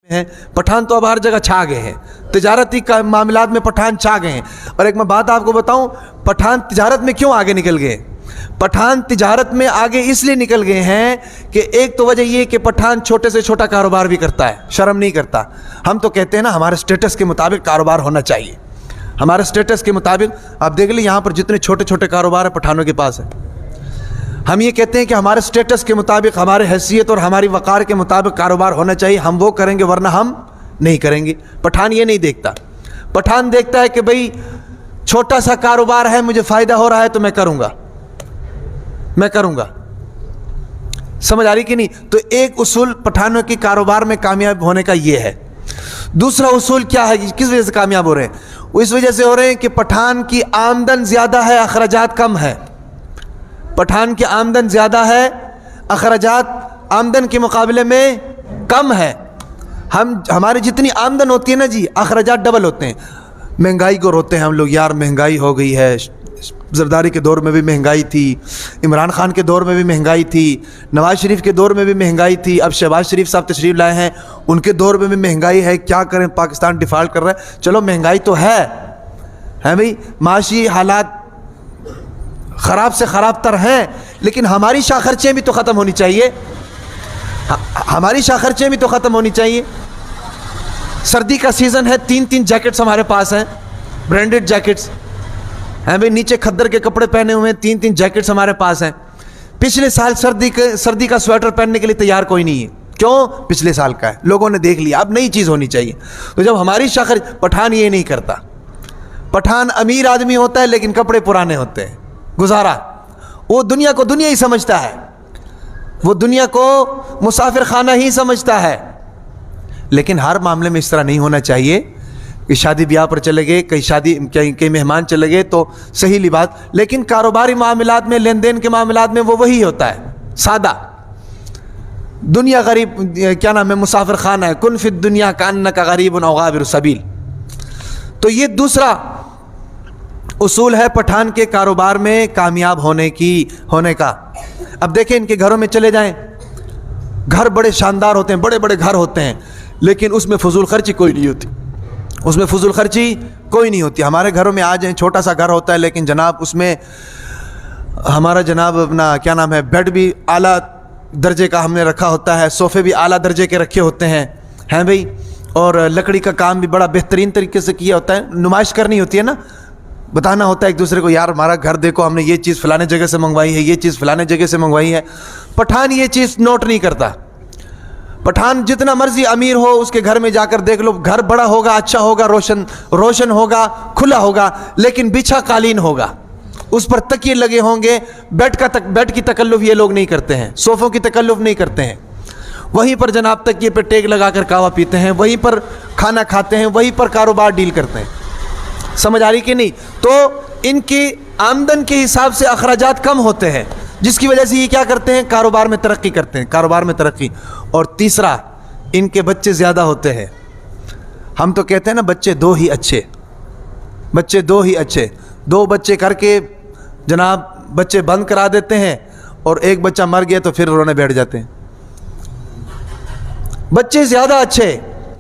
ہیں پٹھان تو اب ہر جگہ چھا گئے ہیں، تجارتی معاملات میں پٹھان چھا گئے ہیں۔ اور ایک میں بات آپ کو بتاؤں، پٹھان تجارت میں کیوں آگے نکل گئے؟ پٹھان تجارت میں آگے اس لیے نکل گئے ہیں کہ ایک تو وجہ یہ کہ پٹھان چھوٹے سے چھوٹا کاروبار بھی کرتا ہے، شرم نہیں کرتا۔ ہم تو کہتے ہیں نا ہمارے سٹیٹس کے مطابق کاروبار ہونا چاہیے، ہمارے سٹیٹس کے مطابق۔ آپ دیکھ لیں یہاں پر جتنے چھوٹے چھوٹے کاروبار ہیں پٹھانوں کے پاس ہیں۔ ہم یہ کہتے ہیں کہ ہمارے سٹیٹس کے مطابق، ہمارے حیثیت اور ہماری وقار کے مطابق کاروبار ہونا چاہیے، ہم وہ کریں گے ورنہ ہم نہیں کریں گے۔ پٹھان یہ نہیں دیکھتا، پٹھان دیکھتا ہے کہ بھئی چھوٹا سا کاروبار ہے، مجھے فائدہ ہو رہا ہے تو میں کروں گا، میں کروں گا۔ سمجھ آ رہی کہ نہیں؟ تو ایک اصول پٹھانوں کی کاروبار میں کامیاب ہونے کا یہ ہے۔ دوسرا اصول کیا ہے، کس وجہ سے کامیاب ہو رہے ہیں؟ وہ اس وجہ سے ہو رہے ہیں کہ پٹھان کی آمدن زیادہ ہے، اخراجات کم ہے۔ پٹھان کی آمدن زیادہ ہے، اخراجات آمدن کے مقابلے میں کم ہے۔ ہماری جتنی آمدن ہوتی ہے نا جی، اخراجات ڈبل ہوتے ہیں۔ مہنگائی کو روتے ہیں ہم لوگ، یار مہنگائی ہو گئی ہے۔ زرداری کے دور میں بھی مہنگائی تھی، عمران خان کے دور میں بھی مہنگائی تھی، نواز شریف کے دور میں بھی مہنگائی تھی، اب شہباز شریف صاحب تشریف لائے ہیں، ان کے دور میں بھی مہنگائی ہے۔ کیا کریں، پاکستان ڈیفالٹ کر رہا ہے۔ چلو مہنگائی تو ہے بھئی، معاشی حالات خراب سے خراب تر ہیں، لیکن ہماری شاہ خرچیں بھی تو ختم ہونی چاہیے، ہماری شاہ خرچیں بھی تو ختم ہونی چاہیے۔ سردی کا سیزن ہے، 3 جیکٹس ہمارے پاس ہیں، برانڈڈ جیکٹس ہیں بھئی، نیچے کھدر کے کپڑے پہنے ہوئے ہیں، 3 جیکٹس ہمارے پاس ہیں۔ پچھلے سال سردی کا سویٹر پہننے کے لیے تیار کوئی نہیں ہے، کیوں؟ پچھلے سال کا ہے، لوگوں نے دیکھ لیا، اب نئی چیز ہونی چاہیے۔ تو جب ہماری شاہ پٹھان یہ نہیں کرتا، پٹھان امیر آدمی ہوتا ہے لیکن کپڑے پرانے ہوتے ہیں، گزارا۔ وہ دنیا کو دنیا ہی سمجھتا ہے، وہ دنیا کو مسافر خانہ ہی سمجھتا ہے۔ لیکن ہر معاملے میں اس طرح نہیں ہونا چاہیے کہ شادی بیاہ پر چلے گئے، کئی مہمان چلے گئے تو صحیح لباس، لیکن کاروباری معاملات میں، لین دین کے معاملات میں وہ وہی ہوتا ہے، سادہ۔ دنیا غریب، کیا نام ہے، مسافر خانہ ہے، کن فی الدنیا کانک غریب او عابر سبیل۔ تو یہ دوسرا اصول ہے پٹھان کے کاروبار میں کامیاب ہونے کا۔ اب دیکھیں ان کے گھروں میں چلے جائیں، گھر بڑے شاندار ہوتے ہیں، بڑے بڑے گھر ہوتے ہیں، لیکن اس میں فضول خرچی کوئی نہیں ہوتی، اس میں فضول خرچی کوئی نہیں ہوتی۔ ہمارے گھروں میں آ جائیں، چھوٹا سا گھر ہوتا ہے لیکن جناب اس میں ہمارا جناب اپنا کیا نام ہے، بیڈ بھی اعلیٰ درجے کا ہم نے رکھا ہوتا ہے، صوفے بھی اعلیٰ درجے کے رکھے ہوتے ہیں بھئی، اور لکڑی کا کام بھی بڑا بہترین طریقے سے کیا ہوتا ہے۔ نمائش کرنی ہوتی ہے نا، بتانا ہوتا ہے ایک دوسرے کو، یار ہمارا گھر دیکھو، ہم نے یہ چیز فلانے جگہ سے منگوائی ہے، یہ چیز فلانے جگہ سے منگوائی ہے۔ پٹھان یہ چیز نوٹ نہیں کرتا۔ پٹھان جتنا مرضی امیر ہو، اس کے گھر میں جا کر دیکھ لو، گھر بڑا ہوگا، اچھا ہوگا، روشن ہوگا، کھلا ہوگا، لیکن بچھا قالین ہوگا، اس پر تکیے لگے ہوں گے۔ بیڈ کی تکلف یہ لوگ نہیں کرتے ہیں، صوفوں کی تکلف نہیں کرتے ہیں۔ وہیں پر جناب تکیے پہ ٹیک لگا کر قہوہ پیتے ہیں، وہیں پر کھانا کھاتے ہیں، وہیں پر کاروبار ڈیل کرتے ہیں۔ سمجھ آ رہی کہ نہیں؟ تو ان کی آمدن کے حساب سے اخراجات کم ہوتے ہیں، جس کی وجہ سے یہ کیا کرتے ہیں، کاروبار میں ترقی کرتے ہیں، کاروبار میں ترقی۔ اور تیسرا، ان کے بچے زیادہ ہوتے ہیں۔ ہم تو کہتے ہیں نا بچے 2 ہی اچھے، بچے 2 ہی اچھے، 2 بچے کر کے جناب بچے بند کرا دیتے ہیں، اور ایک بچہ مر گیا تو پھر رونے بیٹھ جاتے ہیں۔ بچے زیادہ اچھے،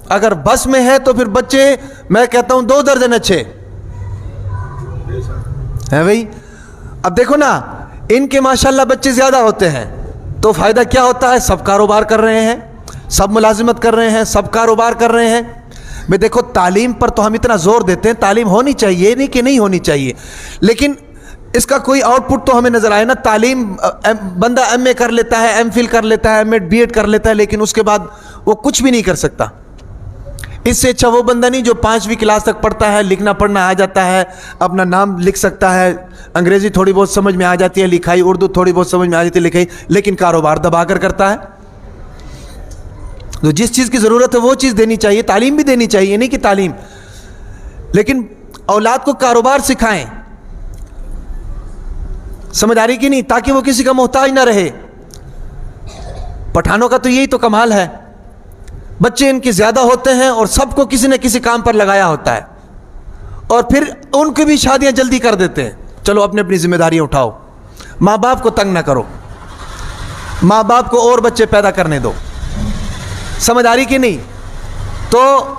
اگر بس میں ہے تو پھر بچے میں کہتا ہوں 2 درجن اچھے ہیں بھئی۔ اب دیکھو نا، ان کے ماشاءاللہ بچے زیادہ ہوتے ہیں تو فائدہ کیا ہوتا ہے، سب کاروبار کر رہے ہیں، سب ملازمت کر رہے ہیں، سب کاروبار کر رہے ہیں۔ میں دیکھو تعلیم پر تو ہم اتنا زور دیتے ہیں، تعلیم ہونی چاہیے، نہیں کہ نہیں ہونی چاہیے، لیکن اس کا کوئی آؤٹ پٹ تو ہمیں نظر آئے نا۔ تعلیم بندہ ایم اے کر لیتا ہے، ایم فل کر لیتا ہے، ایم ایڈ بی ایڈ کر لیتا ہے، لیکن اس کے بعد وہ کچھ بھی نہیں کر سکتا۔ اس سے اچھا وہ بندہ نہیں جو 5ویں کلاس تک پڑھتا ہے، لکھنا پڑھنا آ جاتا ہے، اپنا نام لکھ سکتا ہے، انگریزی تھوڑی بہت سمجھ میں آ جاتی ہے لکھائی، اردو تھوڑی بہت سمجھ میں آ جاتی ہے لکھائی، لیکن کاروبار دبا کر کرتا ہے۔ تو جس چیز کی ضرورت ہے وہ چیز دینی چاہیے، تعلیم بھی دینی چاہیے، نہیں کہ تعلیم، لیکن اولاد کو کاروبار سکھائیں۔ سمجھ آ رہی کہ نہیں؟ تاکہ وہ کسی کا محتاج نہ رہے۔ پٹھانوں کا تو یہی تو کمال ہے، بچے ان کے زیادہ ہوتے ہیں اور سب کو کسی نہ کسی کام پر لگایا ہوتا ہے، اور پھر ان کی بھی شادیاں جلدی کر دیتے ہیں۔ چلو اپنی اپنی ذمہ داریاں اٹھاؤ، ماں باپ کو تنگ نہ کرو، ماں باپ کو اور بچے پیدا کرنے دو۔ سمجھ آ رہی کہ نہیں؟ تو